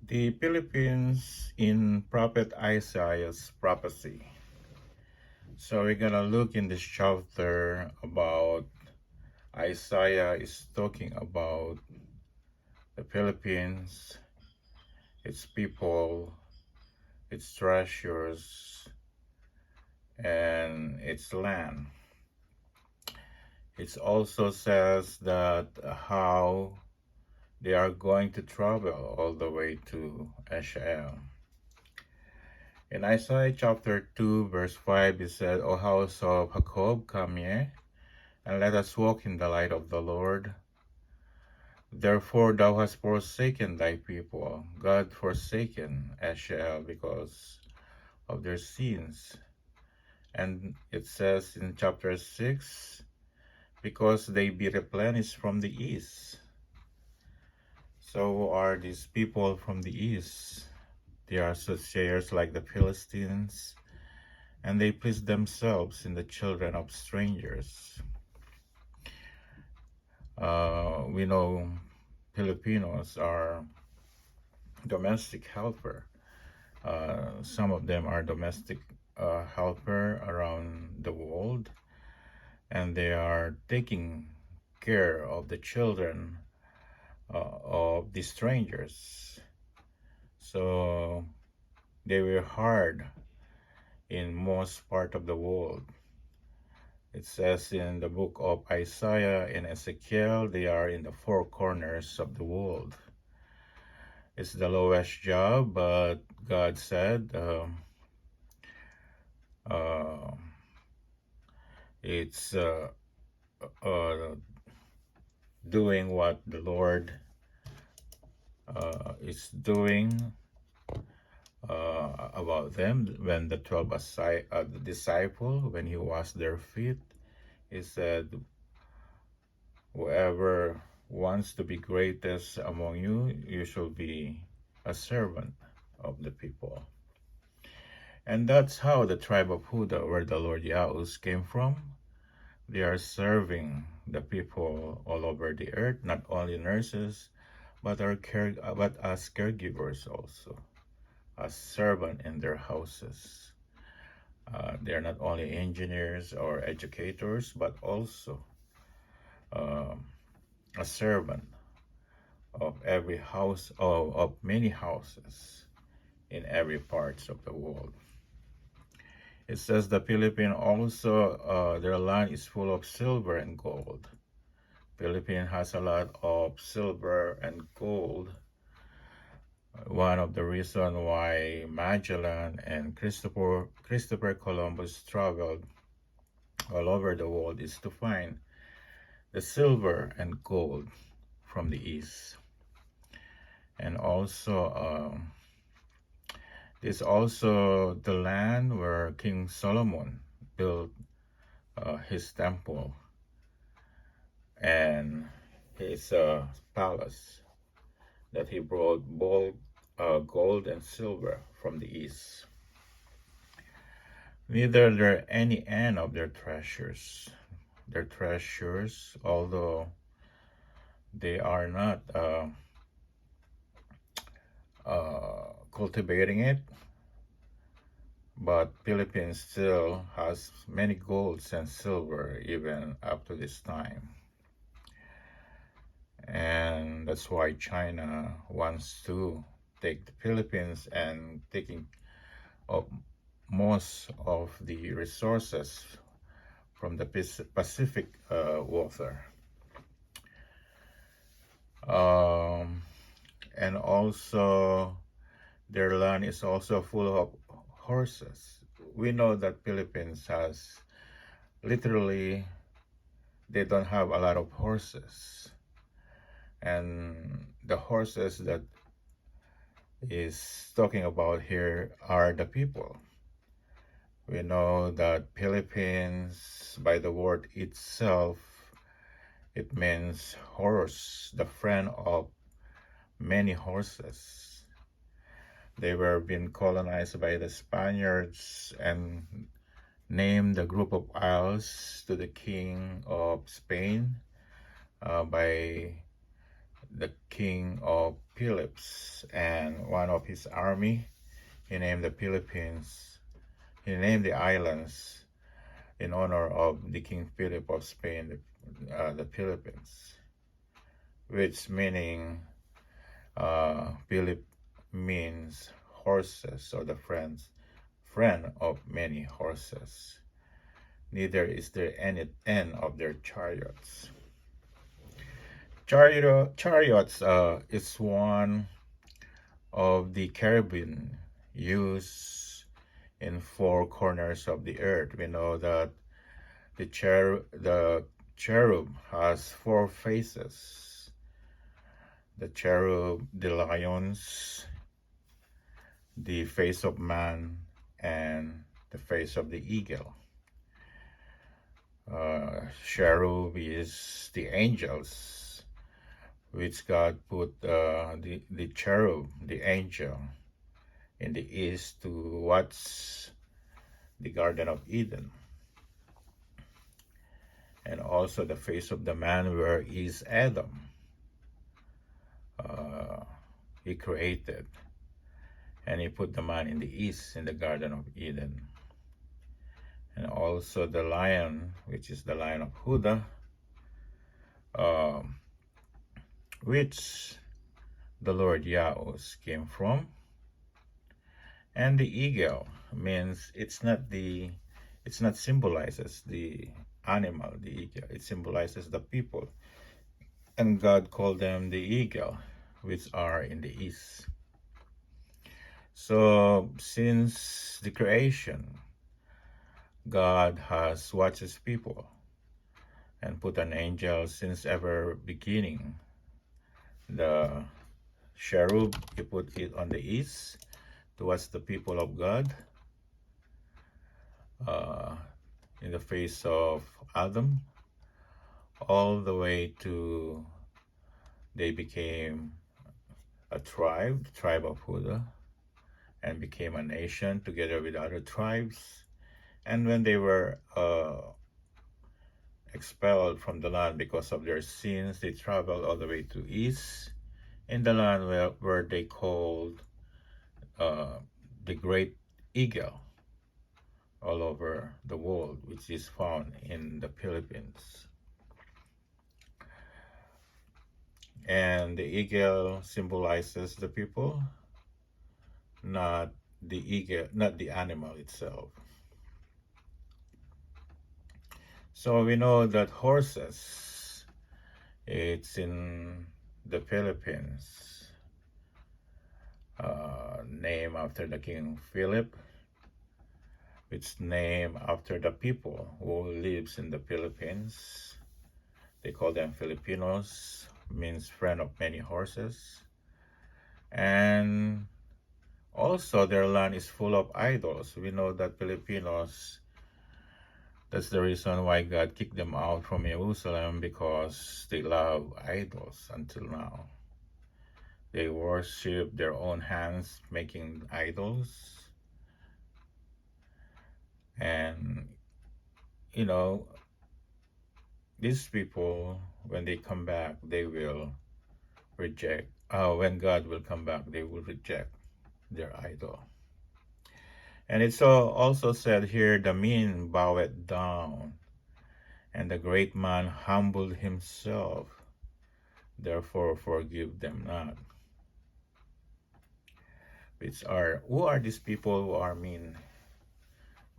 The Philippines in Prophet Isaiah's prophecy. So we're gonna look in this chapter about Isaiah is talking about the Philippines, its people, its treasures, and its land. It also says that how they are going to travel all the way to Ashel. In Isaiah chapter 2, verse 5, it said, O house of Jacob, come ye, and let us walk in the light of the Lord. Therefore thou hast forsaken thy people, God forsaken Ashel, because of their sins. And it says in chapter 6, because they be replenished from the east. So are these people from the east. They are soothsayers like the Philistines, and they please themselves in the children of strangers. We know Filipinos are domestic helper. Some of them are domestic helper around the world, and they are taking care of the children of the strangers. So they were hard in most part of the world. It says in the book of Isaiah and Ezekiel, they are in the four corners of the world. It's the lowest job, but God said it's doing what the Lord is doing about them. When the 12 the disciple, when he washed their feet, he said, whoever wants to be greatest among you, you shall be a servant of the people. And that's how the tribe of Judah, where the Lord Yahus came from, they are serving the people all over the earth, not only nurses, but as caregivers also, as servant in their houses. They are not only engineers or educators, but also a servant of every house, of many houses in every parts of the world. It says the Philippines also, their land is full of silver and gold. Philippines has a lot of silver and gold. One of the reasons why Magellan and Christopher Columbus traveled all over the world is to find the silver and gold from the east. And also, it's also the land where King Solomon built his temple and his palace, that he brought gold and silver from the east. Neither there any end of their treasures. Their treasures, although they are not cultivating it, but Philippines still has many golds and silver even up to this time. And that's why China wants to take the Philippines and taking up most of the resources from the Pacific water. And also their land is also full of horses. We know that Philippines has literally, they don't have a lot of horses, and the horses that is talking about here are the people. We know that Philippines, by the word itself, it means horse, the friend of many horses. They were being colonized by the Spaniards and named the group of isles to the king of Spain by the king of Philips and one of his army. He named the Philippines, he named the islands in honor of the King Philip of Spain, the Philippines, which meaning Philip means horses, or the friend of many horses. Neither is there any end of their chariots. Chariots is one of the cherubim used in four corners of the earth. We know that the cherub has four faces. The cherub, the lions, the face of man, and the face of the eagle. Cherub is the angels, which God put the cherub, the angel, in the east to watch the Garden of Eden. And also the face of the man, where is Adam. He created, and he put the man in the east in the Garden of Eden. And also the lion, which is the Lion of Judah, which the Lord Yahweh came from. And the eagle means it's not symbolizes the animal, the eagle. It symbolizes the people. And God called them the eagle, which are in the east. So since the creation, God has watched his people and put an angel since ever beginning. The cherub, he put it on the east to watch the people of God, in the face of Adam, all the way to they became a tribe, the tribe of Judah, and became a nation together with other tribes. And when they were expelled from the land because of their sins, they traveled all the way to east in the land where they called the great eagle all over the world, which is found in the Philippines. And the eagle symbolizes the people, not the animal itself. So we know that horses, it's in the Philippines, named after the King Philip. It's named after the people who lives in the Philippines. They call them Filipinos, means friend of many horses. And also their land is full of idols. We know that Filipinos, that's the reason why God kicked them out from Jerusalem, because they love idols until now. They worship their own hands making idols. And, these people, when they come back, they will reject. When God will come back, they will reject their idol. And it's also said here, the mean bowed down, and the great man humbled himself. Therefore, forgive them not. Who are these people who are mean?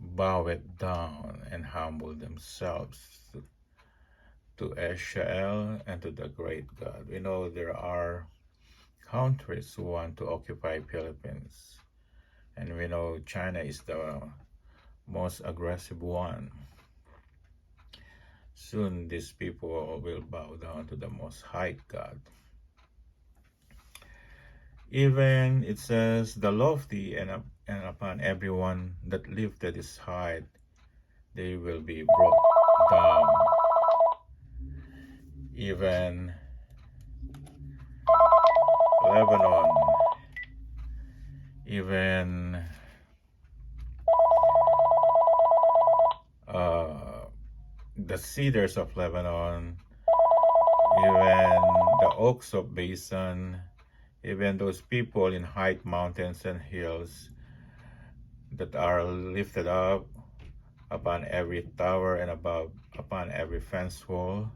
Bowed down and humble themselves to Eshael and to the great God. We know there are countries who want to occupy Philippines, and we know China is the most aggressive one. Soon these people will bow down to the Most High God. Even it says, the lofty, and upon everyone that lifted his height, they will be brought down. Even Lebanon, even the cedars of Lebanon, even the oaks of Basin, Even those people in high mountains and hills that are lifted up upon every tower and above upon every fence wall,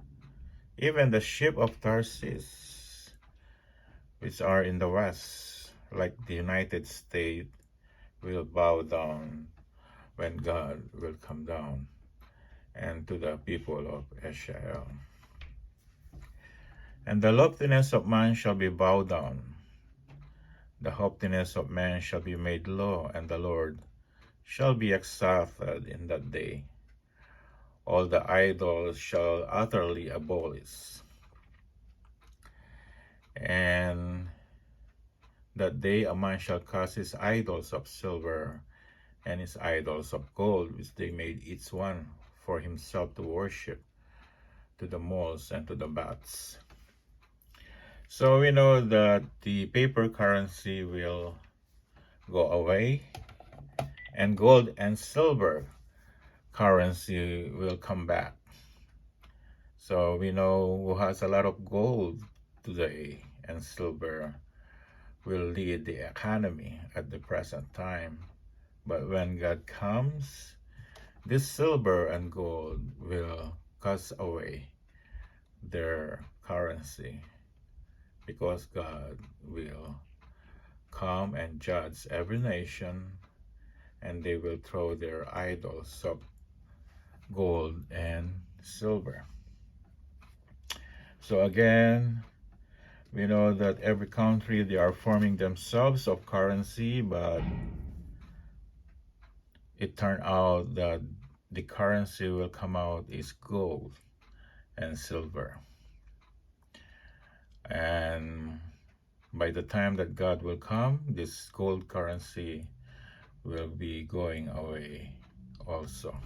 even the ship of Tarsus, which are in the west, like the United States, will bow down when God will come down, and to the people of Israel. And the loftiness of man shall be bowed down, the haughtiness of man shall be made low, and the Lord shall be exalted in that day. All the idols shall utterly abolish, and that day a man shall cast his idols of silver and his idols of gold, which they made each one for himself to worship, to the moles and to the bats. So we know that the paper currency will go away, and gold and silver currency will come back. So we know who has a lot of gold today and silver will lead the economy at the present time. But when God comes, this silver and gold will cast away their currency, because God will come and judge every nation, and they will throw their idols of gold and silver. So again, we know that every country, they are forming themselves of currency, but it turned out that the currency will come out is gold and silver. And by the time that God will come, this gold currency will be going away also.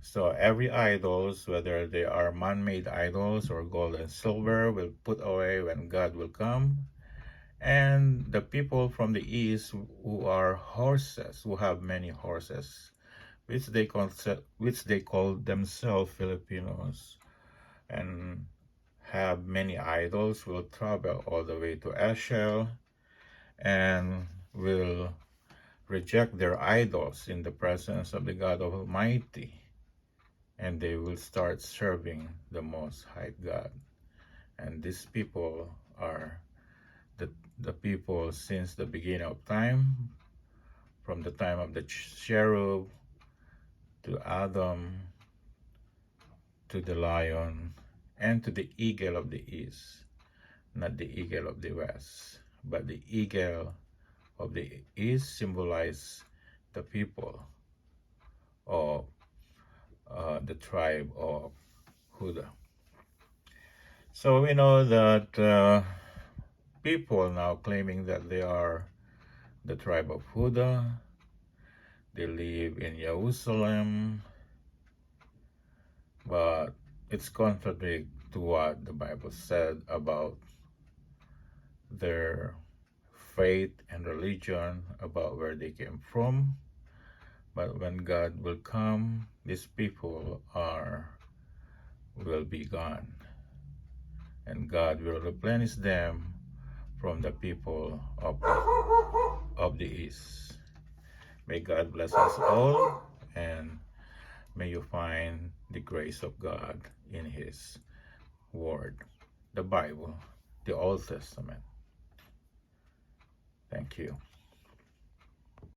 So every idols, whether they are man-made idols or gold and silver, will put away when God will come. And the people from the east who are horses, who have many horses, which they call themselves Filipinos, and have many idols, will travel all the way to Ashel and will reject their idols in the presence of the God Almighty, and they will start serving the Most High God. And these people are the people since the beginning of time, from the time of the cherub to Adam, to the lion, and to the eagle of the east. Not the eagle of the west, but the eagle of the east symbolize the people of the tribe of Judah. So we know that people now claiming that they are the tribe of Judah, they live in Jerusalem, but it's contradict to what the Bible said about their faith and religion, about where they came from. But when God will come, these people will be gone, and God will replenish them from the people of the east. May God bless us all, and may you find the grace of God in His Word, the Bible, the Old Testament. Thank you.